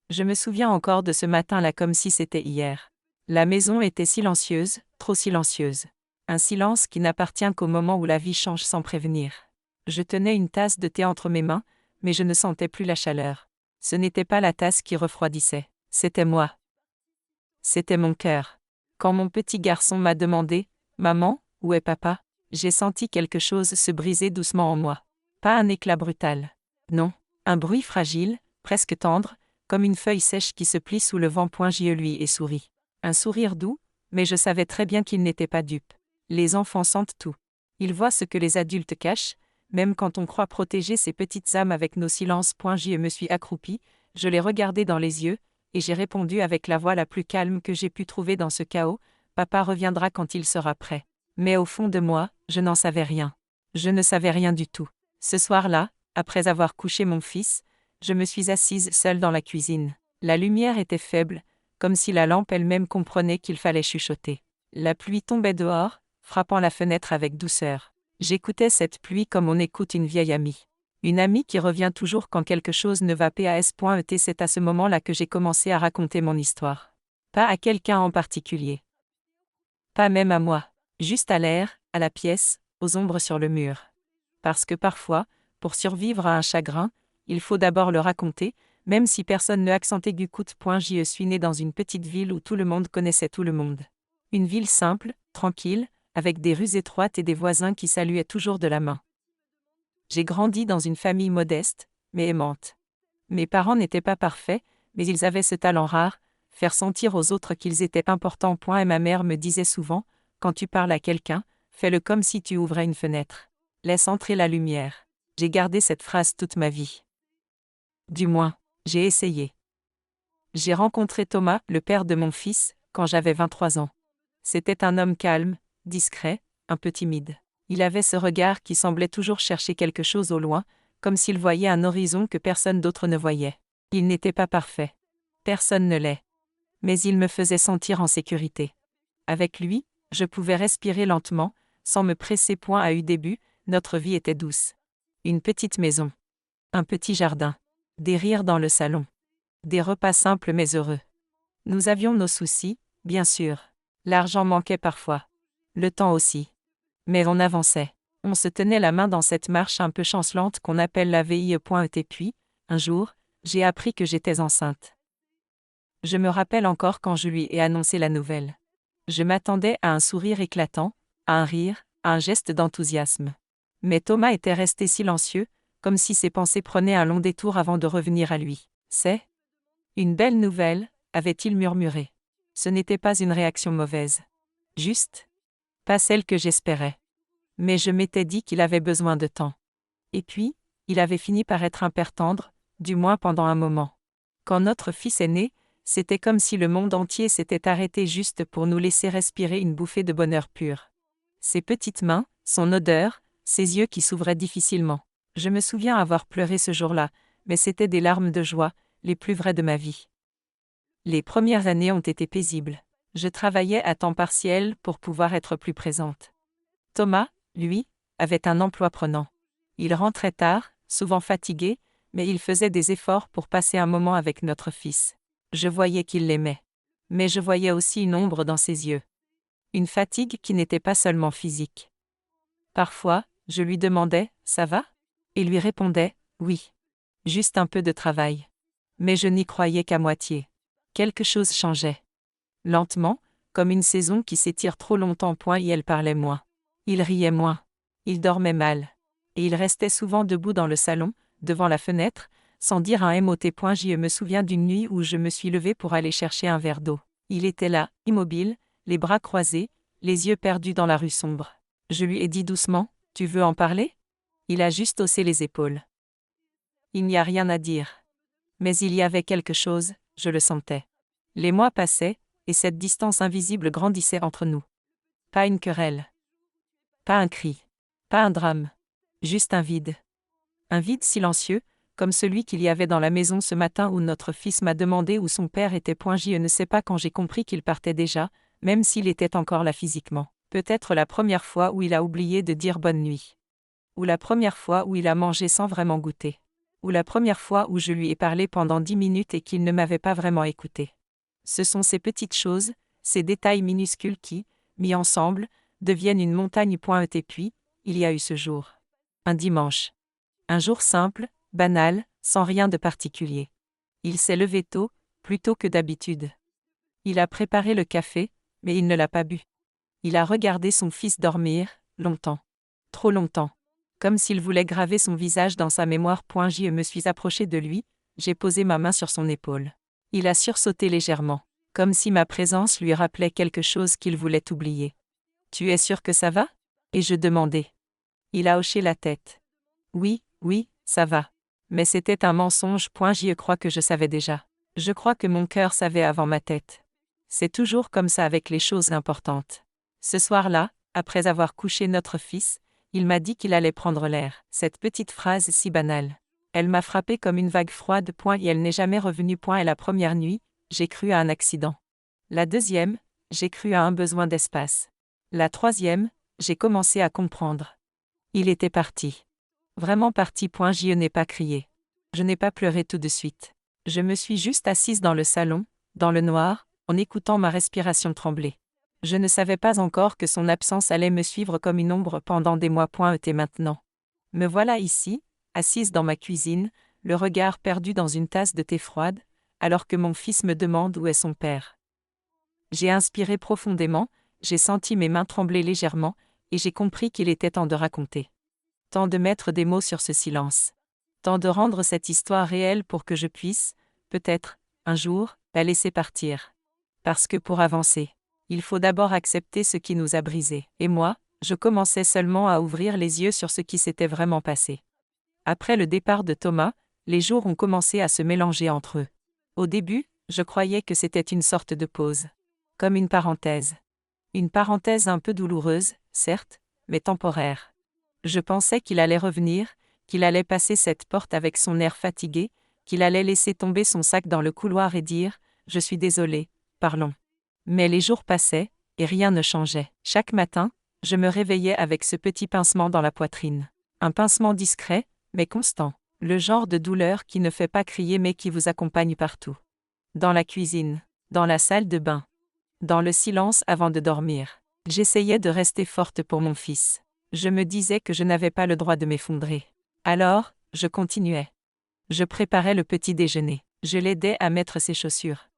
Je me souviens encore de ce matin-là comme si c'était hier. La maison était silencieuse, trop silencieuse. Un silence qui n'appartient qu'au moment où la vie change sans prévenir. Je tenais une tasse de thé entre mes mains, mais je ne sentais plus la chaleur. Ce n'était pas la tasse qui refroidissait, c'était moi. C'était mon cœur. Quand mon petit garçon m'a demandé « Maman, où est papa ?», j'ai senti quelque chose se briser doucement en moi. Pas un éclat brutal. Non, un bruit fragile, presque tendre, comme une feuille sèche qui se plie sous le vent. J'y lui et souris. Un sourire doux, mais je savais très bien qu'il n'était pas dupe. Les enfants sentent tout. Ils voient ce que les adultes cachent, même quand on croit protéger ces petites âmes avec nos silences. J'y me suis accroupie, je l'ai regardé dans les yeux, et j'ai répondu avec la voix la plus calme que j'ai pu trouver dans ce chaos, « Papa reviendra quand il sera prêt. » Mais au fond de moi, je n'en savais rien. Je ne savais rien du tout. Ce soir-là, après avoir couché mon fils, je me suis assise seule dans la cuisine. La lumière était faible, comme si la lampe elle-même comprenait qu'il fallait chuchoter. La pluie tombait dehors, frappant la fenêtre avec douceur. J'écoutais cette pluie comme on écoute une vieille amie. Une amie qui revient toujours quand quelque chose ne va pas. C'est à ce moment-là que j'ai commencé à raconter mon histoire. Pas à quelqu'un en particulier. Pas même à moi. Juste à l'air, à la pièce, aux ombres sur le mur. Parce que parfois, pour survivre à un chagrin, il faut d'abord le raconter, même si personne ne accent aigu coûte. Je suis née dans une petite ville où tout le monde connaissait tout le monde. Une ville simple, tranquille, avec des rues étroites et des voisins qui saluaient toujours de la main. J'ai grandi dans une famille modeste, mais aimante. Mes parents n'étaient pas parfaits, mais ils avaient ce talent rare, faire sentir aux autres qu'ils étaient importants. Et ma mère me disait souvent, quand tu parles à quelqu'un, fais-le comme si tu ouvrais une fenêtre. Laisse entrer la lumière. J'ai gardé cette phrase toute ma vie. Du moins, j'ai essayé. J'ai rencontré Thomas, le père de mon fils, quand j'avais 23 ans. C'était un homme calme, discret, un peu timide. Il avait ce regard qui semblait toujours chercher quelque chose au loin, comme s'il voyait un horizon que personne d'autre ne voyait. Il n'était pas parfait. Personne ne l'est. Mais il me faisait sentir en sécurité. Avec lui, je pouvais respirer lentement, sans me presser. À eu début, notre vie était douce. Une petite maison. Un petit jardin. Des rires dans le salon. Des repas simples mais heureux. Nous avions nos soucis, bien sûr. L'argent manquait parfois. Le temps aussi. Mais on avançait. On se tenait la main dans cette marche un peu chancelante qu'on appelle la vie. Et puis, un jour, j'ai appris que j'étais enceinte. Je me rappelle encore quand je lui ai annoncé la nouvelle. Je m'attendais à un sourire éclatant, à un rire, à un geste d'enthousiasme. Mais Thomas était resté silencieux, comme si ses pensées prenaient un long détour avant de revenir à lui. « C'est une belle nouvelle », avait-il murmuré. Ce n'était pas une réaction mauvaise. Juste pas celle que j'espérais. Mais je m'étais dit qu'il avait besoin de temps. Et puis, il avait fini par être un père tendre, du moins pendant un moment. Quand notre fils est né, c'était comme si le monde entier s'était arrêté juste pour nous laisser respirer une bouffée de bonheur pur. Ses petites mains, son odeur, ses yeux qui s'ouvraient difficilement. Je me souviens avoir pleuré ce jour-là, mais c'était des larmes de joie, les plus vraies de ma vie. Les premières années ont été paisibles. Je travaillais à temps partiel pour pouvoir être plus présente. Thomas, lui, avait un emploi prenant. Il rentrait tard, souvent fatigué, mais il faisait des efforts pour passer un moment avec notre fils. Je voyais qu'il l'aimait. Mais je voyais aussi une ombre dans ses yeux. Une fatigue qui n'était pas seulement physique. Parfois, je lui demandais « Ça va ?» et lui répondait « Oui. Juste un peu de travail. » Mais je n'y croyais qu'à moitié. Quelque chose changeait. Lentement, comme une saison qui s'étire trop longtemps. Et elle parlait moins. Il riait moins. Il dormait mal. Et il restait souvent debout dans le salon, devant la fenêtre, sans dire un mot. Je me souviens d'une nuit où je me suis levée pour aller chercher un verre d'eau. Il était là, immobile, les bras croisés, les yeux perdus dans la rue sombre. Je lui ai dit doucement, « Tu veux en parler ?» Il a juste haussé les épaules. Il n'y a rien à dire. Mais il y avait quelque chose, je le sentais. Les mois passaient, et cette distance invisible grandissait entre nous. Pas une querelle. Pas un cri. Pas un drame. Juste un vide. Un vide silencieux, comme celui qu'il y avait dans la maison ce matin où notre fils m'a demandé où son père était. Je ne sais pas quand j'ai compris qu'il partait déjà, même s'il était encore là physiquement. Peut-être la première fois où il a oublié de dire bonne nuit. Ou la première fois où il a mangé sans vraiment goûter. Ou la première fois où je lui ai parlé pendant 10 minutes et qu'il ne m'avait pas vraiment écouté. Ce sont ces petites choses, ces détails minuscules qui, mis ensemble, deviennent une montagne. Et puis, il y a eu ce jour. Un dimanche. Un jour simple, banal, sans rien de particulier. Il s'est levé tôt, plus tôt que d'habitude. Il a préparé le café, mais il ne l'a pas bu. Il a regardé son fils dormir, longtemps. Trop longtemps. Comme s'il voulait graver son visage dans sa mémoire. Je me suis approché de lui, j'ai posé ma main sur son épaule. Il a sursauté légèrement, comme si ma présence lui rappelait quelque chose qu'il voulait oublier. « Tu es sûr que ça va ?» Et je demandai. Il a hoché la tête. « Oui, oui, ça va. » Mais c'était un mensonge. Je crois que je savais déjà. Je crois que mon cœur savait avant ma tête. C'est toujours comme ça avec les choses importantes. Ce soir-là, après avoir couché notre fils, il m'a dit qu'il allait prendre l'air. Cette petite phrase si banale. Elle m'a frappée comme une vague froide. Et elle n'est jamais revenue. Et la première nuit, j'ai cru à un accident. La deuxième, j'ai cru à un besoin d'espace. La troisième, j'ai commencé à comprendre. Il était parti. Vraiment parti. Je n'ai pas crié. Je n'ai pas pleuré tout de suite. Je me suis juste assise dans le salon, dans le noir, en écoutant ma respiration trembler. Je ne savais pas encore que son absence allait me suivre comme une ombre pendant des mois. Et maintenant. Me voilà ici, assise dans ma cuisine, le regard perdu dans une tasse de thé froide, alors que mon fils me demande où est son père. J'ai inspiré profondément, j'ai senti mes mains trembler légèrement, et j'ai compris qu'il était temps de raconter. Temps de mettre des mots sur ce silence. Temps de rendre cette histoire réelle pour que je puisse, peut-être, un jour, la laisser partir. Parce que pour avancer, il faut d'abord accepter ce qui nous a brisés. Et moi, je commençais seulement à ouvrir les yeux sur ce qui s'était vraiment passé. Après le départ de Thomas, les jours ont commencé à se mélanger entre eux. Au début, je croyais que c'était une sorte de pause. Comme une parenthèse. Une parenthèse un peu douloureuse, certes, mais temporaire. Je pensais qu'il allait revenir, qu'il allait passer cette porte avec son air fatigué, qu'il allait laisser tomber son sac dans le couloir et dire « Je suis désolé, parlons ». Mais les jours passaient, et rien ne changeait. Chaque matin, je me réveillais avec ce petit pincement dans la poitrine. Un pincement discret, mais constant. Le genre de douleur qui ne fait pas crier mais qui vous accompagne partout. Dans la cuisine, dans la salle de bain, dans le silence avant de dormir. J'essayais de rester forte pour mon fils. Je me disais que je n'avais pas le droit de m'effondrer. Alors, je continuais. Je préparais le petit déjeuner. Je l'aidais à mettre ses chaussures.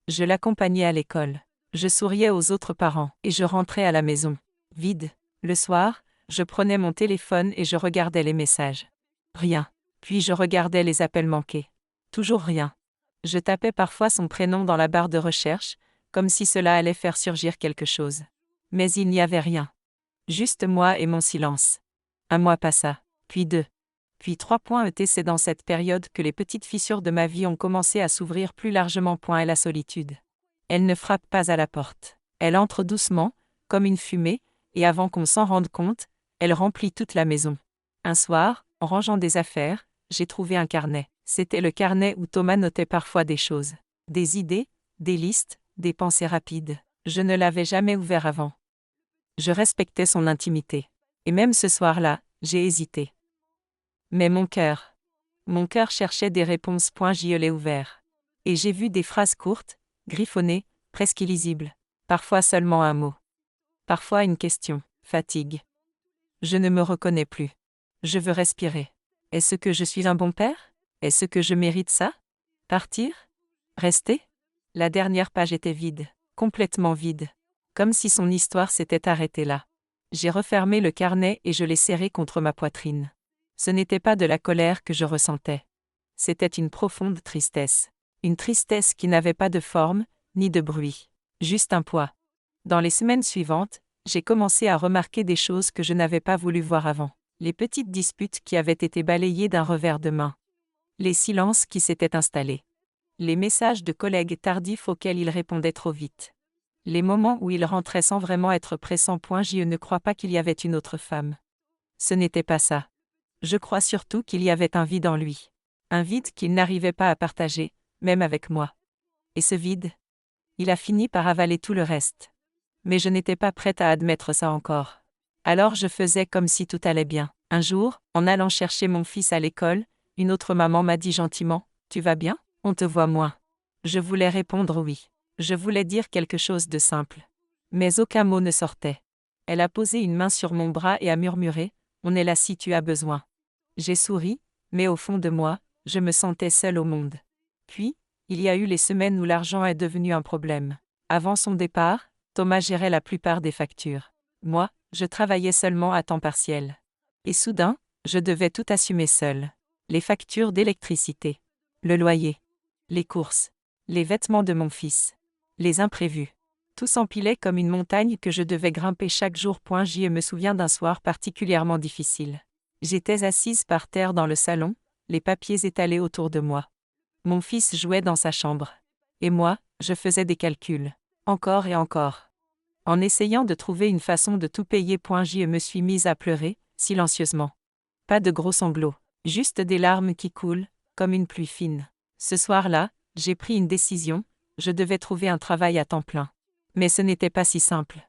Je l'accompagnais à l'école. Je souriais aux autres parents et je rentrais à la maison. Vide. Le soir, je prenais mon téléphone et je regardais les messages. Rien. Puis je regardais les appels manqués. Toujours rien. Je tapais parfois son prénom dans la barre de recherche, comme si cela allait faire surgir quelque chose. Mais il n'y avait rien. Juste moi et mon silence. Un mois passa, puis 2. Puis 3. C'est dans cette période que les petites fissures de ma vie ont commencé à s'ouvrir plus largement. Et la solitude. Elle ne frappe pas à la porte. Elle entre doucement, comme une fumée, et avant qu'on s'en rende compte, elle remplit toute la maison. Un soir, en rangeant des affaires, j'ai trouvé un carnet. C'était le carnet où Thomas notait parfois des choses. Des idées, des listes, des pensées rapides. Je ne l'avais jamais ouvert avant. Je respectais son intimité. Et même ce soir-là, j'ai hésité. Mais mon cœur cherchait des réponses. Je l'ai ouvert. Et j'ai vu des phrases courtes, griffonnées, presque illisibles. Parfois seulement un mot. Parfois une question. Fatigue. Je ne me reconnais plus. Je veux respirer. Est-ce que je suis un bon père? Est-ce que je mérite ça? Partir? Rester? La dernière page était vide, complètement vide. Comme si son histoire s'était arrêtée là. J'ai refermé le carnet et je l'ai serré contre ma poitrine. Ce n'était pas de la colère que je ressentais. C'était une profonde tristesse. Une tristesse qui n'avait pas de forme, ni de bruit. Juste un poids. Dans les semaines suivantes, j'ai commencé à remarquer des choses que je n'avais pas voulu voir avant. Les petites disputes qui avaient été balayées d'un revers de main. Les silences qui s'étaient installés. Les messages de collègues tardifs auxquels il répondait trop vite. Les moments où il rentrait sans vraiment être pressant. Je ne crois pas qu'il y avait une autre femme. Ce n'était pas ça. Je crois surtout qu'il y avait un vide en lui. Un vide qu'il n'arrivait pas à partager, même avec moi. Et ce vide, il a fini par avaler tout le reste. Mais je n'étais pas prête à admettre ça encore. Alors je faisais comme si tout allait bien. Un jour, en allant chercher mon fils à l'école, Une autre maman m'a dit gentiment, « Tu vas bien? On te voit moins. » Je voulais répondre oui. Je voulais dire quelque chose de simple. Mais aucun mot ne sortait. Elle a posé une main sur mon bras et a murmuré, « On est là si tu as besoin. » J'ai souri, mais au fond de moi, je me sentais seule au monde. Puis, il y a eu les semaines où l'argent est devenu un problème. Avant son départ, Thomas gérait la plupart des factures. Moi, je travaillais seulement à temps partiel. Et soudain, je devais tout assumer seule. Les factures d'électricité, le loyer, les courses, les vêtements de mon fils, les imprévus. Tout s'empilait comme une montagne que je devais grimper chaque jour. Je me souviens d'un soir particulièrement difficile. J'étais assise par terre dans le salon, les papiers étalés autour de moi. Mon fils jouait dans sa chambre. Et moi, je faisais des calculs. Encore et encore. En essayant de trouver une façon de tout payer. Je me suis mise à pleurer, silencieusement. Pas de gros sanglots, juste des larmes qui coulent, comme une pluie fine. Ce soir-là, j'ai pris une décision, je devais trouver un travail à temps plein. Mais ce n'était pas si simple.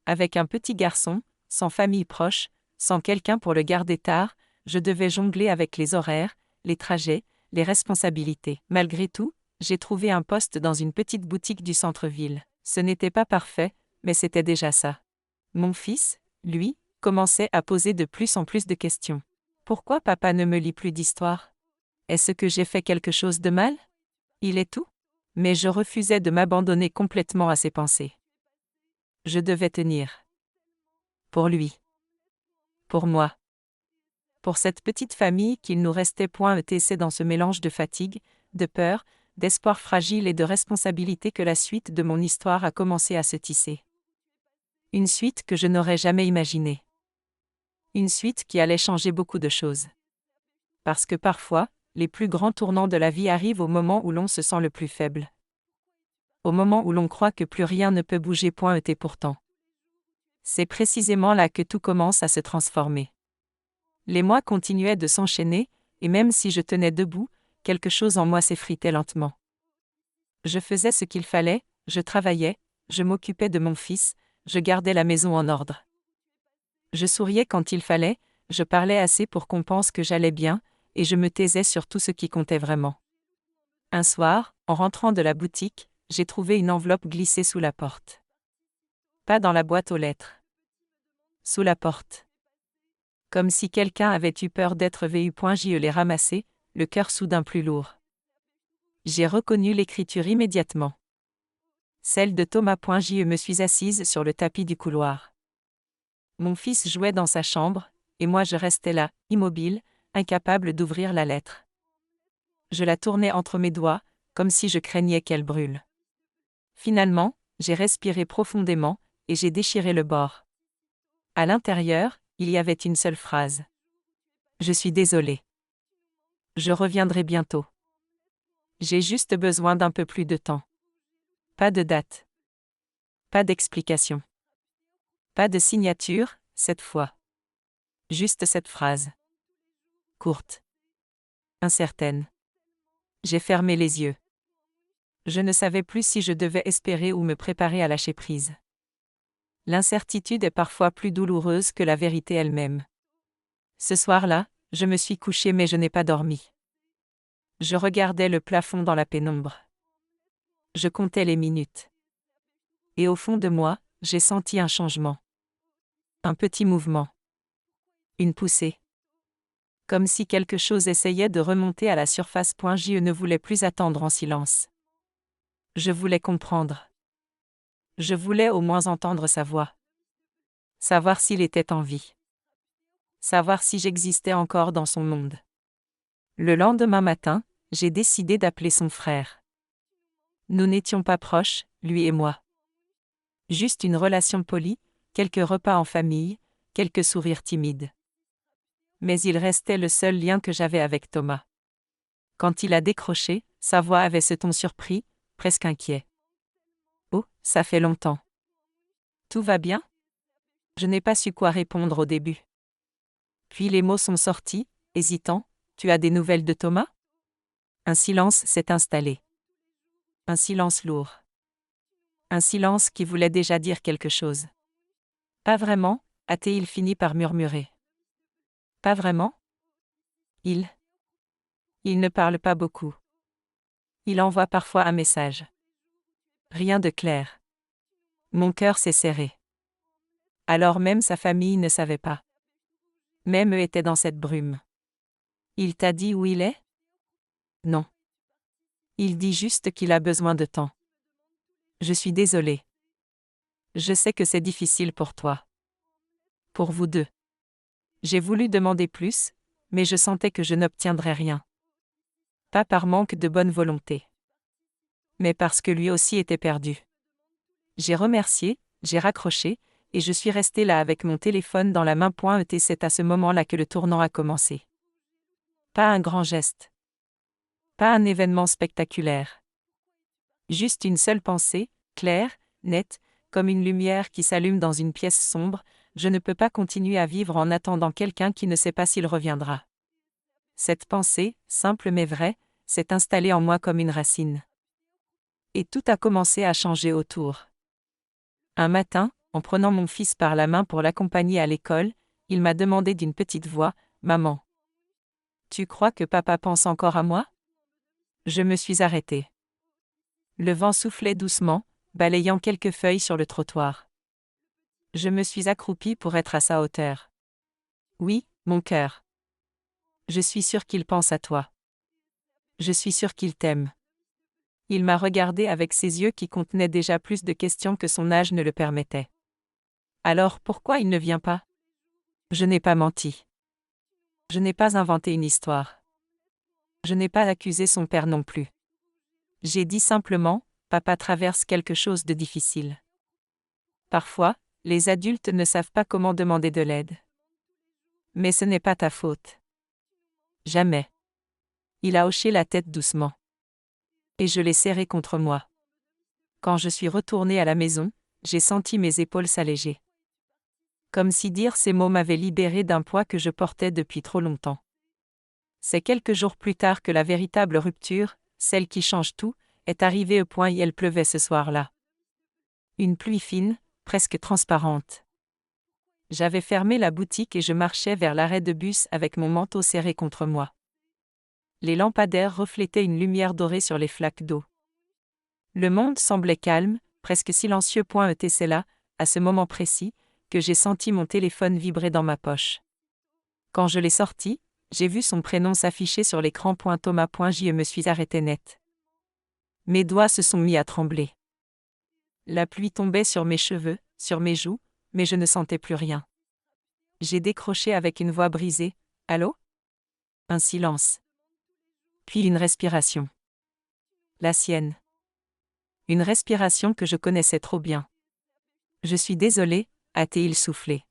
Avec un petit garçon, sans famille proche, sans quelqu'un pour le garder tard, je devais jongler avec les horaires, les trajets, les responsabilités. Malgré tout, j'ai trouvé un poste dans une petite boutique du centre-ville. Ce n'était pas parfait, mais c'était déjà ça. Mon fils, lui, commençait à poser de plus en plus de questions. Pourquoi papa ne me lit plus d'histoires? Est-ce que j'ai fait quelque chose de mal? Il est tout? Mais je refusais de m'abandonner complètement à ses pensées. Je devais tenir. Pour lui. Pour moi. Pour cette petite famille qu'il nous restait. C'est dans ce mélange de fatigue, de peur, d'espoir fragile et de responsabilité que la suite de mon histoire a commencé à se tisser. Une suite que je n'aurais jamais imaginée. Une suite qui allait changer beaucoup de choses. Parce que parfois, les plus grands tournants de la vie arrivent au moment où l'on se sent le plus faible. Au moment où l'on croit que plus rien ne peut bouger. Et pourtant. C'est précisément là que tout commence à se transformer. Les mois continuaient de s'enchaîner, et même si je tenais debout, quelque chose en moi s'effritait lentement. Je faisais ce qu'il fallait, je travaillais, je m'occupais de mon fils, je gardais la maison en ordre. Je souriais quand il fallait, je parlais assez pour qu'on pense que j'allais bien, et je me taisais sur tout ce qui comptait vraiment. Un soir, en rentrant de la boutique, j'ai trouvé une enveloppe glissée sous la porte. Pas dans la boîte aux lettres. Sous la porte. Comme si quelqu'un avait eu peur d'être vu. Je l'ai ramassé, le cœur soudain plus lourd. J'ai reconnu l'écriture immédiatement. Celle de Thomas. Je me suis assise sur le tapis du couloir. Mon fils jouait dans sa chambre, et moi je restais là, immobile, incapable d'ouvrir la lettre. Je la tournais entre mes doigts, comme si je craignais qu'elle brûle. Finalement, j'ai respiré profondément, et j'ai déchiré le bord. À l'intérieur, il y avait une seule phrase. Je suis désolé. Je reviendrai bientôt. J'ai juste besoin d'un peu plus de temps. Pas de date. Pas d'explication. Pas de signature, cette fois. Juste cette phrase. Courte. Incertaine. J'ai fermé les yeux. Je ne savais plus si je devais espérer ou me préparer à lâcher prise. L'incertitude est parfois plus douloureuse que la vérité elle-même. Ce soir-là, je me suis couchée mais je n'ai pas dormi. Je regardais le plafond dans la pénombre. Je comptais les minutes. Et au fond de moi, j'ai senti un changement. Un petit mouvement. Une poussée. Comme si quelque chose essayait de remonter à la surface. Je ne voulais plus attendre en silence. Je voulais comprendre. Je voulais au moins entendre sa voix. Savoir s'il était en vie. Savoir si j'existais encore dans son monde. Le lendemain matin, j'ai décidé d'appeler son frère. Nous n'étions pas proches, lui et moi. Juste une relation polie, quelques repas en famille, quelques sourires timides. Mais il restait le seul lien que j'avais avec Thomas. Quand il a décroché, sa voix avait ce ton surpris, presque inquiet. « Oh, ça fait longtemps. Tout va bien ?» Je n'ai pas su quoi répondre au début. Puis les mots sont sortis, hésitants. « Tu as des nouvelles de Thomas ?» Un silence s'est installé. Un silence lourd. Un silence qui voulait déjà dire quelque chose. « Pas vraiment », a-t-il fini par murmurer. « Pas vraiment ?» Il Il ne parle pas beaucoup. Il envoie parfois un message. Rien de clair. Mon cœur s'est serré. Alors même sa famille ne savait pas. Même eux étaient dans cette brume. Il t'a dit où il est? Non. Il dit juste qu'il a besoin de temps. Je suis désolée. Je sais que c'est difficile pour toi. Pour vous deux. J'ai voulu demander plus, mais je sentais que je n'obtiendrais rien. Pas par manque de bonne volonté. Mais parce que lui aussi était perdu. J'ai remercié, j'ai raccroché, et je suis restée là avec mon téléphone dans la main. Et c'est à ce moment-là que le tournant a commencé. Pas un grand geste. Pas un événement spectaculaire. Juste une seule pensée, claire, nette, comme une lumière qui s'allume dans une pièce sombre: je ne peux pas continuer à vivre en attendant quelqu'un qui ne sait pas s'il reviendra. Cette pensée, simple mais vraie, s'est installée en moi comme une racine. Et tout a commencé à changer autour. Un matin, en prenant mon fils par la main pour l'accompagner à l'école, il m'a demandé d'une petite voix: Maman, tu crois que papa pense encore à moi? Je me suis arrêtée. Le vent soufflait doucement, balayant quelques feuilles sur le trottoir. Je me suis accroupie pour être à sa hauteur. Oui, mon cœur. Je suis sûre qu'il pense à toi. Je suis sûre qu'il t'aime. Il m'a regardée avec ses yeux qui contenaient déjà plus de questions que son âge ne le permettait. Alors pourquoi il ne vient pas? Je n'ai pas menti. Je n'ai pas inventé une histoire. Je n'ai pas accusé son père non plus. J'ai dit simplement: papa traverse quelque chose de difficile. Parfois, les adultes ne savent pas comment demander de l'aide. Mais ce n'est pas ta faute. Jamais. Il a hoché la tête doucement. Et je l'ai serré contre moi. Quand je suis retournée à la maison, j'ai senti mes épaules s'alléger. Comme si dire ces mots m'avait libérée d'un poids que je portais depuis trop longtemps. C'est quelques jours plus tard que la véritable rupture, celle qui change tout, est arrivée au point où il pleuvait ce soir-là. Une pluie fine, presque transparente. J'avais fermé la boutique et je marchais vers l'arrêt de bus avec mon manteau serré contre moi. Les lampadaires reflétaient une lumière dorée sur les flaques d'eau. Le monde semblait calme, presque silencieux. C'est là, à ce moment précis, que j'ai senti mon téléphone vibrer dans ma poche. Quand je l'ai sorti, j'ai vu son prénom s'afficher sur l'écran. Thomas. Je me suis arrêtée net. Mes doigts se sont mis à trembler. La pluie tombait sur mes cheveux, sur mes joues, mais je ne sentais plus rien. J'ai décroché avec une voix brisée: Allô? Un silence. Puis une respiration. La sienne. Une respiration que je connaissais trop bien. Je suis désolée, a-t-il soufflé.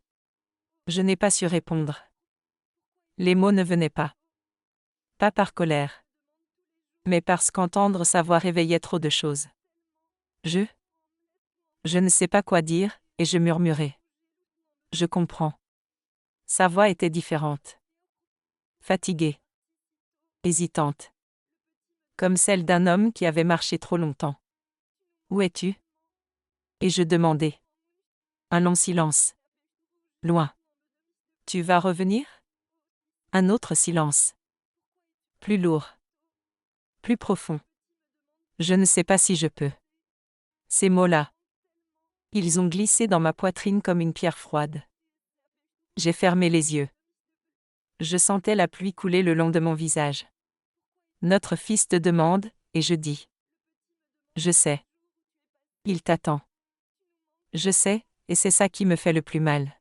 Je n'ai pas su répondre. Les mots ne venaient pas. Pas par colère. Mais parce qu'entendre sa voix réveillait trop de choses. Je ne sais pas quoi dire, et je murmurais. Je comprends. Sa voix était différente. Fatiguée. Hésitante. Comme celle d'un homme qui avait marché trop longtemps. Où es-tu? Et je demandais. Un long silence. Loin. Tu vas revenir? Un autre silence. Plus lourd. Plus profond. Je ne sais pas si je peux. Ces mots-là. Ils ont glissé dans ma poitrine comme une pierre froide. J'ai fermé les yeux. Je sentais la pluie couler le long de mon visage. Notre fils te demande, et je dis. Je sais. Il t'attend. Je sais, et c'est ça qui me fait le plus mal.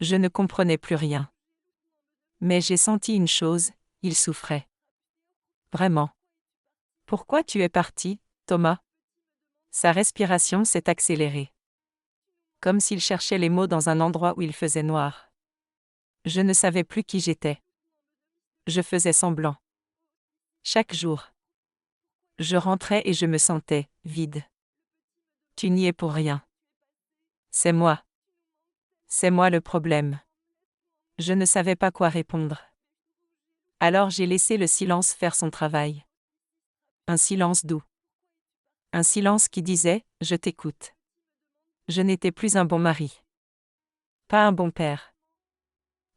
Je ne comprenais plus rien. Mais j'ai senti une chose: il souffrait. Vraiment. Pourquoi tu es parti, Thomas? Sa respiration s'est accélérée. Comme s'il cherchait les mots dans un endroit où il faisait noir. Je ne savais plus qui j'étais. Je faisais semblant. Chaque jour. Je rentrais et je me sentais vide. Tu n'y es pour rien. C'est moi. C'est moi le problème. Je ne savais pas quoi répondre. Alors j'ai laissé le silence faire son travail. Un silence doux. Un silence qui disait: je t'écoute. Je n'étais plus un bon mari. Pas un bon père.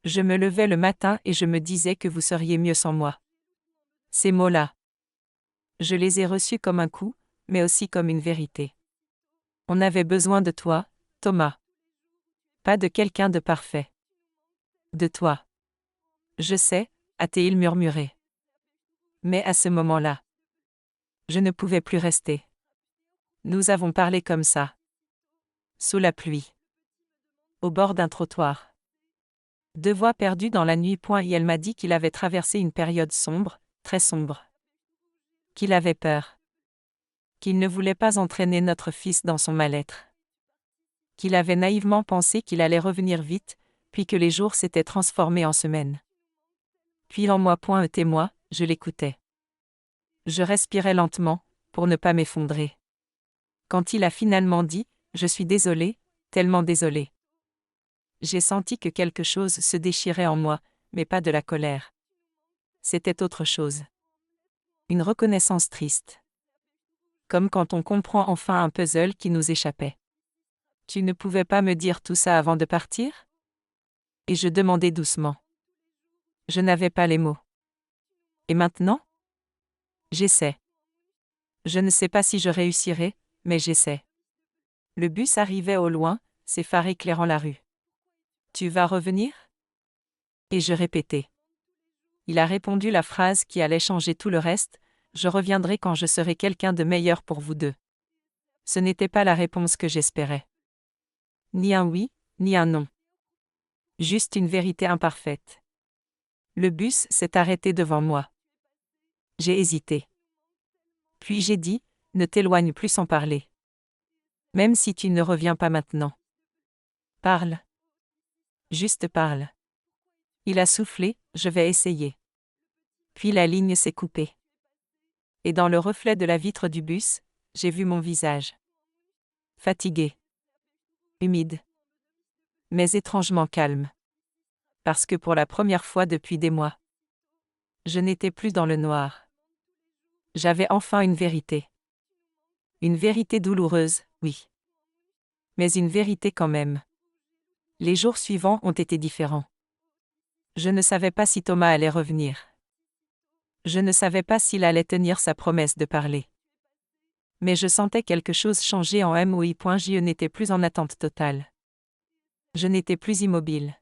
Je me levais le matin et je me disais que vous seriez mieux sans moi. Ces mots-là. Je les ai reçus comme un coup, mais aussi comme une vérité. On avait besoin de toi, Thomas. Pas de quelqu'un de parfait. De toi. Je sais, a-t-il murmuré. Mais à ce moment-là, je ne pouvais plus rester. Nous avons parlé comme ça. Sous la pluie. Au bord d'un trottoir. Deux voix perdues dans la nuit. Et elle m'a dit qu'il avait traversé une période sombre, très sombre. Qu'il avait peur. Qu'il ne voulait pas entraîner notre fils dans son mal-être. Qu'il avait naïvement pensé qu'il allait revenir vite, puis que les jours s'étaient transformés en semaines. Puis en moi. Moi, je l'écoutais. Je respirais lentement, pour ne pas m'effondrer. Quand il a finalement dit « Je suis désolé, tellement désolé », j'ai senti que quelque chose se déchirait en moi, mais pas de la colère. C'était autre chose. Une reconnaissance triste. Comme quand on comprend enfin un puzzle qui nous échappait. Tu ne pouvais pas me dire tout ça avant de partir ? Et je demandais doucement. Je n'avais pas les mots. Et maintenant ? J'essaie. Je ne sais pas si je réussirai, mais j'essaie. Le bus arrivait au loin, ses phares éclairant la rue. Tu vas revenir ? Et je répétais. Il a répondu la phrase qui allait changer tout le reste, je reviendrai quand je serai quelqu'un de meilleur pour vous deux. Ce n'était pas la réponse que j'espérais. Ni un oui, ni un non. Juste une vérité imparfaite. Le bus s'est arrêté devant moi. J'ai hésité. Puis j'ai dit, ne t'éloigne plus sans parler. Même si tu ne reviens pas maintenant. Parle. Juste parle. Il a soufflé, je vais essayer. Puis la ligne s'est coupée. Et dans le reflet de la vitre du bus, j'ai vu mon visage. Fatigué. Humide. Mais étrangement calme. Parce que pour la première fois depuis des mois, je n'étais plus dans le noir. J'avais enfin une vérité. Une vérité douloureuse, oui. Mais une vérité quand même. Les jours suivants ont été différents. Je ne savais pas si Thomas allait revenir. Je ne savais pas s'il allait tenir sa promesse de parler. Mais je sentais quelque chose changer en moi. Je n'étais plus en attente totale. Je n'étais plus immobile.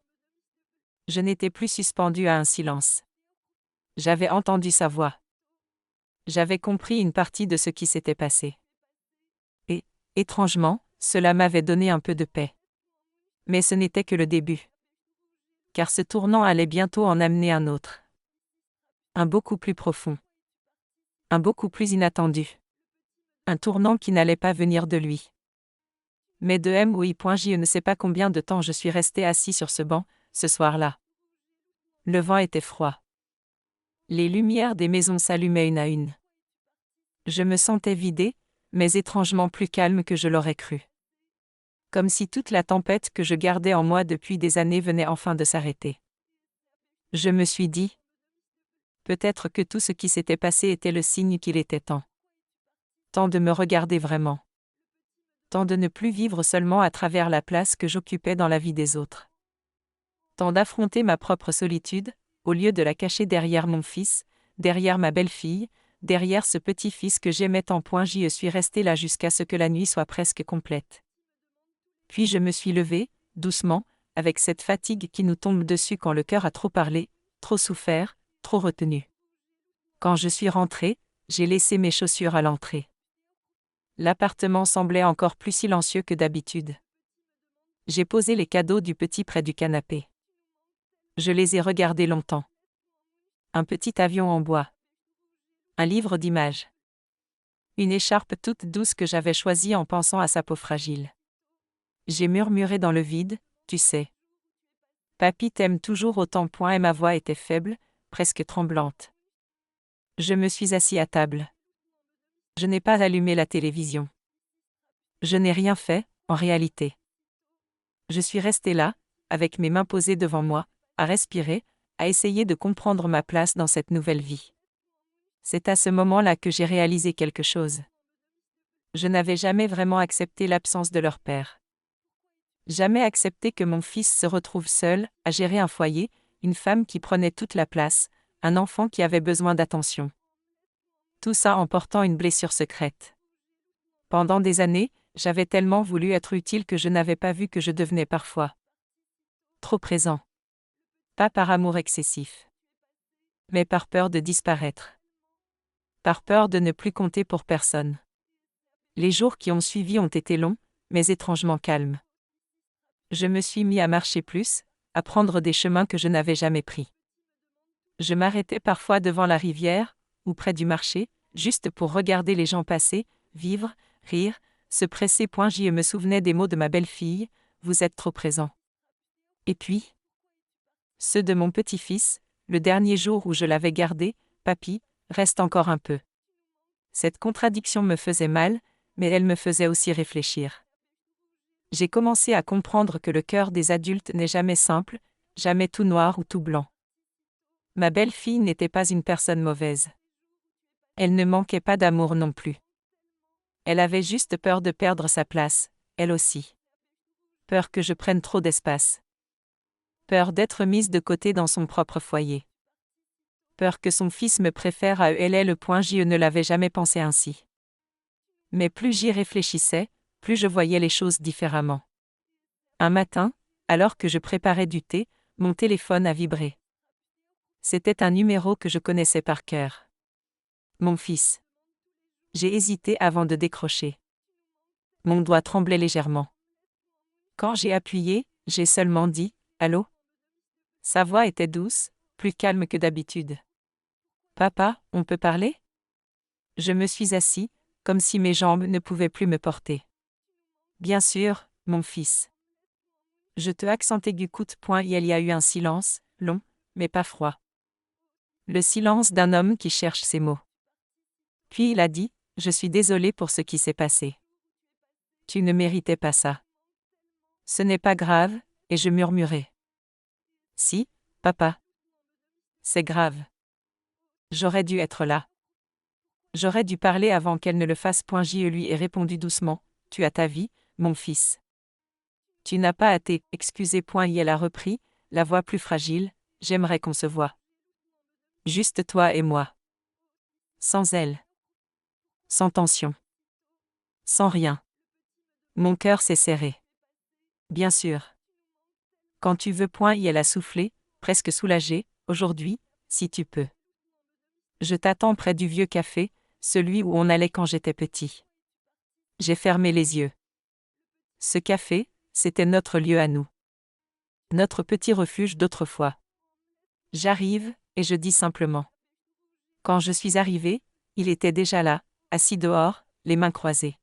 Je n'étais plus suspendu à un silence. J'avais entendu sa voix. J'avais compris une partie de ce qui s'était passé. Et, étrangement, cela m'avait donné un peu de paix. Mais ce n'était que le début. Car ce tournant allait bientôt en amener un autre. Un beaucoup plus profond. Un beaucoup plus inattendu. Un tournant qui n'allait pas venir de lui. Mais de je ne sais pas combien de temps je suis resté assis sur ce banc, ce soir-là. Le vent était froid. Les lumières des maisons s'allumaient une à une. Je me sentais vidé, mais étrangement plus calme que je l'aurais cru. Comme si toute la tempête que je gardais en moi depuis des années venait enfin de s'arrêter. Je me suis dit, peut-être que tout ce qui s'était passé était le signe qu'il était temps. Temps de me regarder vraiment. Temps de ne plus vivre seulement à travers la place que j'occupais dans la vie des autres. Temps d'affronter ma propre solitude, au lieu de la cacher derrière mon fils, derrière ma belle-fille, derrière ce petit-fils que j'aimais tant. Je suis resté là jusqu'à ce que la nuit soit presque complète. Puis je me suis levé, doucement, avec cette fatigue qui nous tombe dessus quand le cœur a trop parlé, trop souffert, trop retenu. Quand je suis rentré, j'ai laissé mes chaussures à l'entrée. L'appartement semblait encore plus silencieux que d'habitude. J'ai posé les cadeaux du petit près du canapé. Je les ai regardés longtemps. Un petit avion en bois. Un livre d'images. Une écharpe toute douce que j'avais choisie en pensant à sa peau fragile. J'ai murmuré dans le vide, tu sais. Papy t'aime toujours autant. Et ma voix était faible, presque tremblante. Je me suis assis à table. Je n'ai pas allumé la télévision. Je n'ai rien fait, en réalité. Je suis resté là, avec mes mains posées devant moi, à respirer, à essayer de comprendre ma place dans cette nouvelle vie. C'est à ce moment-là que j'ai réalisé quelque chose. Je n'avais jamais vraiment accepté l'absence de leur père. Jamais accepté que mon fils se retrouve seul, à gérer un foyer, une femme qui prenait toute la place, un enfant qui avait besoin d'attention. Tout ça en portant une blessure secrète. Pendant des années, j'avais tellement voulu être utile que je n'avais pas vu que je devenais parfois trop présent. Pas par amour excessif, mais par peur de disparaître. Par peur de ne plus compter pour personne. Les jours qui ont suivi ont été longs, mais étrangement calmes. Je me suis mis à marcher plus, à prendre des chemins que je n'avais jamais pris. Je m'arrêtais parfois devant la rivière, ou près du marché, juste pour regarder les gens passer, vivre, rire, se presser. Je me souvenais des mots de ma belle-fille, « Vous êtes trop présent ». Et puis, ceux de mon petit-fils, le dernier jour où je l'avais gardé, « Papy, reste encore un peu ». Cette contradiction me faisait mal, mais elle me faisait aussi réfléchir. J'ai commencé à comprendre que le cœur des adultes n'est jamais simple, jamais tout noir ou tout blanc. Ma belle-fille n'était pas une personne mauvaise. Elle ne manquait pas d'amour non plus. Elle avait juste peur de perdre sa place, elle aussi. Peur que je prenne trop d'espace. Peur d'être mise de côté dans son propre foyer. Peur que son fils me préfère à elle. Je ne l'avais jamais pensé ainsi. Mais plus j'y réfléchissais, plus je voyais les choses différemment. Un matin, alors que je préparais du thé, mon téléphone a vibré. C'était un numéro que je connaissais par cœur. Mon fils. J'ai hésité avant de décrocher. Mon doigt tremblait légèrement. Quand j'ai appuyé, j'ai seulement dit « Allô ?» Sa voix était douce, plus calme que d'habitude. « Papa, on peut parler ?» Je me suis assis, comme si mes jambes ne pouvaient plus me porter. « Bien sûr, mon fils. » Je te accent aigu coûte. Il y a eu un silence, long, mais pas froid. Le silence d'un homme qui cherche ses mots. Puis il a dit, « Je suis désolé pour ce qui s'est passé. Tu ne méritais pas ça. » Ce n'est pas grave, et je murmurai. « Si, papa. C'est grave. J'aurais dû être là. J'aurais dû parler avant qu'elle ne le fasse. » Je lui ai répondu doucement, « Tu as ta vie, mon fils. Tu n'as pas à t'excuser. » Elle a repris, la voix plus fragile, « J'aimerais qu'on se voie. Juste toi et moi. Sans elle. Sans tension. Sans rien. » Mon cœur s'est serré. Bien sûr. Quand tu veux. Elle a soufflé, presque soulagée, « Aujourd'hui, si tu peux. Je t'attends près du vieux café, celui où on allait quand j'étais petit. » J'ai fermé les yeux. Ce café, c'était notre lieu à nous. Notre petit refuge d'autrefois. J'arrive, et je dis simplement. Quand je suis arrivé, il était déjà là, assis dehors, les mains croisées.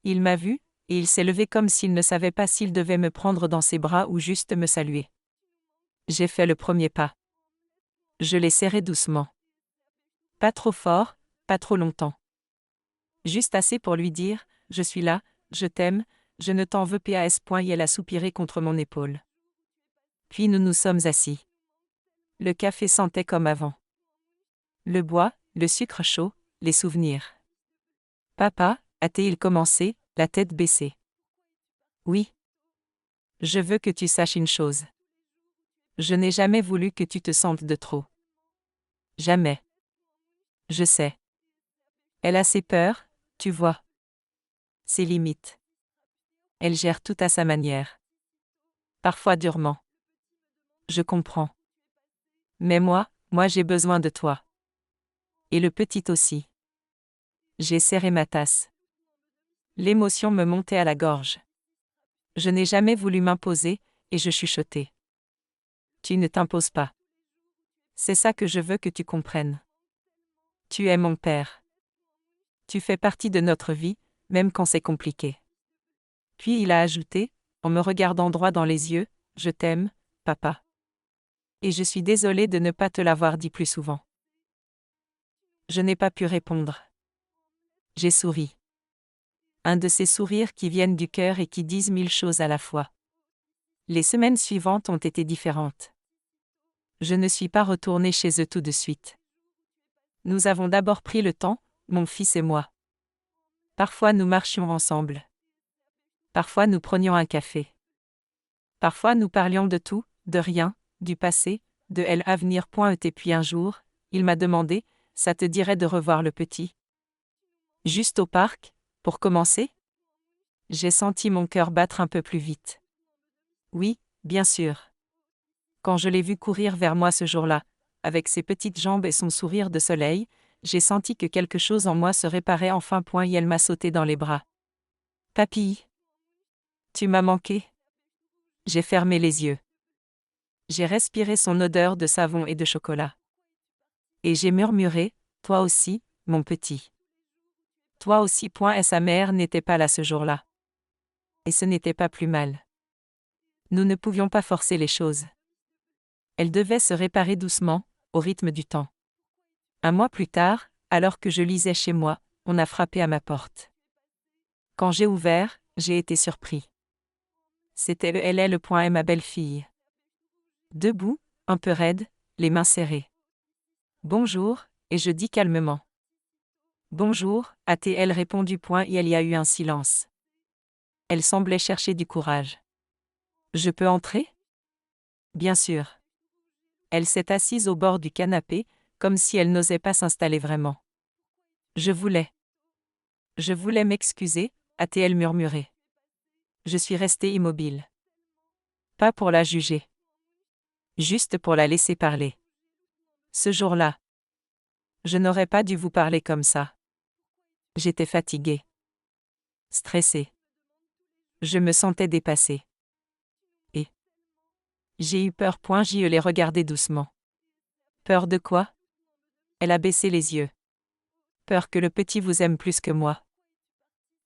Il m'a vu, et il s'est levé comme s'il ne savait pas s'il devait me prendre dans ses bras ou juste me saluer. J'ai fait le premier pas. Je l'ai serré doucement. Pas trop fort, pas trop longtemps. Juste assez pour lui dire, « Je suis là, je t'aime, je ne t'en veux pas. » Elle a soupiré contre mon épaule. Puis nous nous sommes assis. Le café sentait comme avant. Le bois, le sucre chaud, les souvenirs. « Papa, a-t-il commencé, la tête baissée. »« Oui. Je veux que tu saches une chose. Je n'ai jamais voulu que tu te sentes de trop. Jamais. Je sais. Elle a ses peurs, tu vois. Ses limites. Elle gère tout à sa manière. Parfois durement. Je comprends. Mais moi j'ai besoin de toi. Et le petit aussi. » J'ai serré ma tasse. L'émotion me montait à la gorge. Je n'ai jamais voulu m'imposer, et je chuchotais. Tu ne t'imposes pas. C'est ça que je veux que tu comprennes. Tu es mon père. Tu fais partie de notre vie, même quand c'est compliqué. Puis il a ajouté, en me regardant droit dans les yeux, « Je t'aime, papa. Et je suis désolé de ne pas te l'avoir dit plus souvent. » Je n'ai pas pu répondre. J'ai souri. Un de ces sourires qui viennent du cœur et qui disent 1000 choses à la fois. Les semaines suivantes ont été différentes. Je ne suis pas retournée chez eux tout de suite. Nous avons d'abord pris le temps, mon fils et moi. Parfois nous marchions ensemble. Parfois nous prenions un café. Parfois nous parlions de tout, de rien, du passé, de l'avenir. Et puis un jour, il m'a demandé, ça te dirait de revoir le petit? Juste au parc, pour commencer? J'ai senti mon cœur battre un peu plus vite. Oui, bien sûr. Quand je l'ai vu courir vers moi ce jour-là, avec ses petites jambes et son sourire de soleil, j'ai senti que quelque chose en moi se réparait enfin. Et elle m'a sauté dans les bras. Papille, tu m'as manqué. J'ai fermé les yeux. J'ai respiré son odeur de savon et de chocolat. Et j'ai murmuré, toi aussi, mon petit. Toi aussi. Et sa mère n'était pas là ce jour-là. Et ce n'était pas plus mal. Nous ne pouvions pas forcer les choses. Elle devait se réparer doucement, au rythme du temps. Un mois plus tard, alors que je lisais chez moi, on a frappé à ma porte. Quand j'ai ouvert, j'ai été surpris. C'était le ma belle-fille. Debout, un peu raide, les mains serrées. Bonjour, et je dis calmement. Bonjour, a-t-elle répondu. Et il y a eu un silence. Elle semblait chercher du courage. Je peux entrer? Bien sûr. Elle s'est assise au bord du canapé, comme si elle n'osait pas s'installer vraiment. Je voulais m'excuser, a-t-elle murmuré. Je suis restée immobile. Pas pour la juger. Juste pour la laisser parler. Ce jour-là, je n'aurais pas dû vous parler comme ça. J'étais fatiguée. Stressée. Je me sentais dépassée. Et j'ai eu peur. Je l'ai regardée doucement. Peur de quoi? Elle a baissé les yeux. Peur que le petit vous aime plus que moi.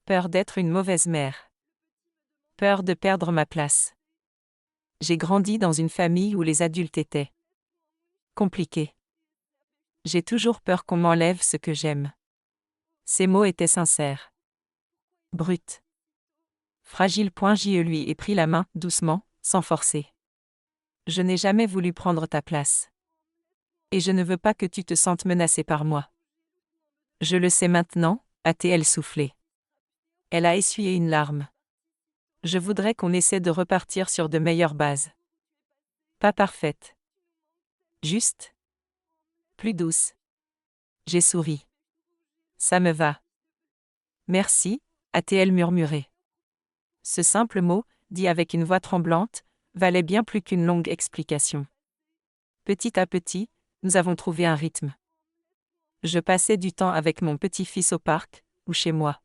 Peur d'être une mauvaise mère. Peur de perdre ma place. J'ai grandi dans une famille où les adultes étaient compliqués. J'ai toujours peur qu'on m'enlève ce que j'aime. Ces mots étaient sincères. Brut. Fragile. Je lui ai pris la main, doucement, sans forcer. Je n'ai jamais voulu prendre ta place. Et je ne veux pas que tu te sentes menacée par moi. Je le sais maintenant, a-t-elle soufflé. Elle a essuyé une larme. Je voudrais qu'on essaie de repartir sur de meilleures bases. Pas parfaite. Juste. Plus douce. J'ai souri. Ça me va. Merci, a-t-elle murmuré. Ce simple mot, dit avec une voix tremblante, valait bien plus qu'une longue explication. Petit à petit, nous avons trouvé un rythme. Je passais du temps avec mon petit-fils au parc, ou chez moi.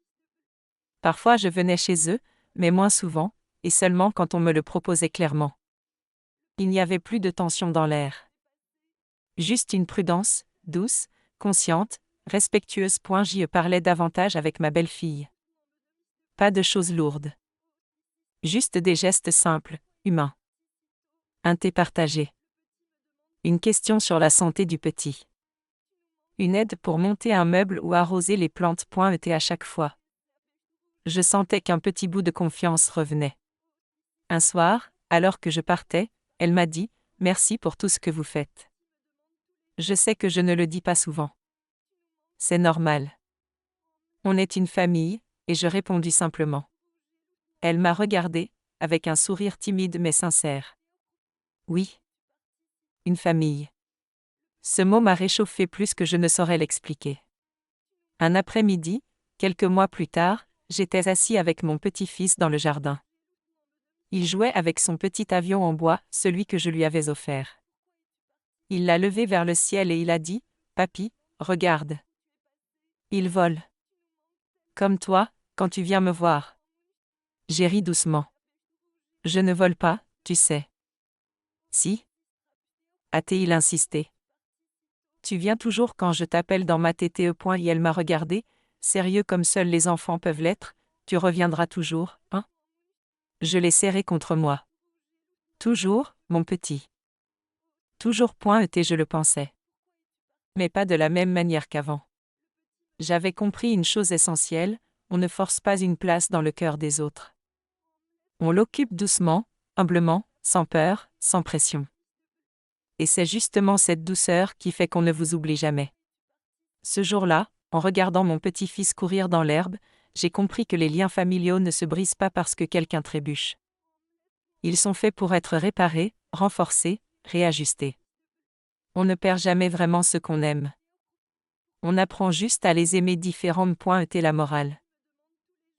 Parfois je venais chez eux, mais moins souvent, et seulement quand on me le proposait clairement. Il n'y avait plus de tension dans l'air. Juste une prudence, douce, consciente, respectueuse. J'y parlais davantage avec ma belle-fille. Pas de choses lourdes. Juste des gestes simples, humains. Un thé partagé. Une question sur la santé du petit. Une aide pour monter un meuble ou arroser les plantes. Était à chaque fois. Je sentais qu'un petit bout de confiance revenait. Un soir, alors que je partais, elle m'a dit « Merci pour tout ce que vous faites. » Je sais que je ne le dis pas souvent. C'est normal. On est une famille, et je répondis simplement. Elle m'a regardé, avec un sourire timide mais sincère. Oui. Une famille. Ce mot m'a réchauffé plus que je ne saurais l'expliquer. Un après-midi, quelques mois plus tard, j'étais assis avec mon petit-fils dans le jardin. Il jouait avec son petit avion en bois, celui que je lui avais offert. Il l'a levé vers le ciel et il a dit « Papy, regarde. Il vole. Comme toi, quand tu viens me voir. » J'ai ri doucement. Je ne vole pas, tu sais. Si. A-t-il insisté. Tu viens toujours quand je t'appelle dans ma tétée. Et elle m'a regardé, sérieux comme seuls les enfants peuvent l'être, tu reviendras toujours, hein? Je l'ai serré contre moi. Toujours, mon petit. Toujours. Je le pensais. Mais pas de la même manière qu'avant. J'avais compris une chose essentielle, on ne force pas une place dans le cœur des autres. On l'occupe doucement, humblement, sans peur, sans pression. Et c'est justement cette douceur qui fait qu'on ne vous oublie jamais. Ce jour-là, en regardant mon petit-fils courir dans l'herbe, j'ai compris que les liens familiaux ne se brisent pas parce que quelqu'un trébuche. Ils sont faits pour être réparés, renforcés, réajustés. On ne perd jamais vraiment ce qu'on aime. On apprend juste à les aimer différemment. Était la morale.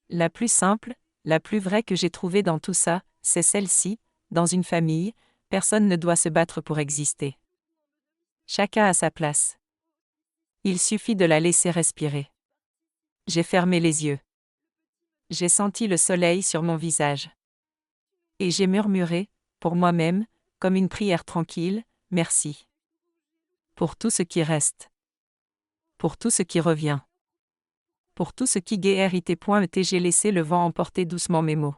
La plus simple, la plus vraie que j'ai trouvée dans tout ça, c'est celle-ci: dans une famille, personne ne doit se battre pour exister. Chacun a sa place. Il suffit de la laisser respirer. J'ai fermé les yeux. J'ai senti le soleil sur mon visage. Et j'ai murmuré, pour moi-même, comme une prière tranquille: merci. Pour tout ce qui reste. Pour tout ce qui revient. Pour tout ce qui guérit. J'ai laissé le vent emporter doucement mes mots.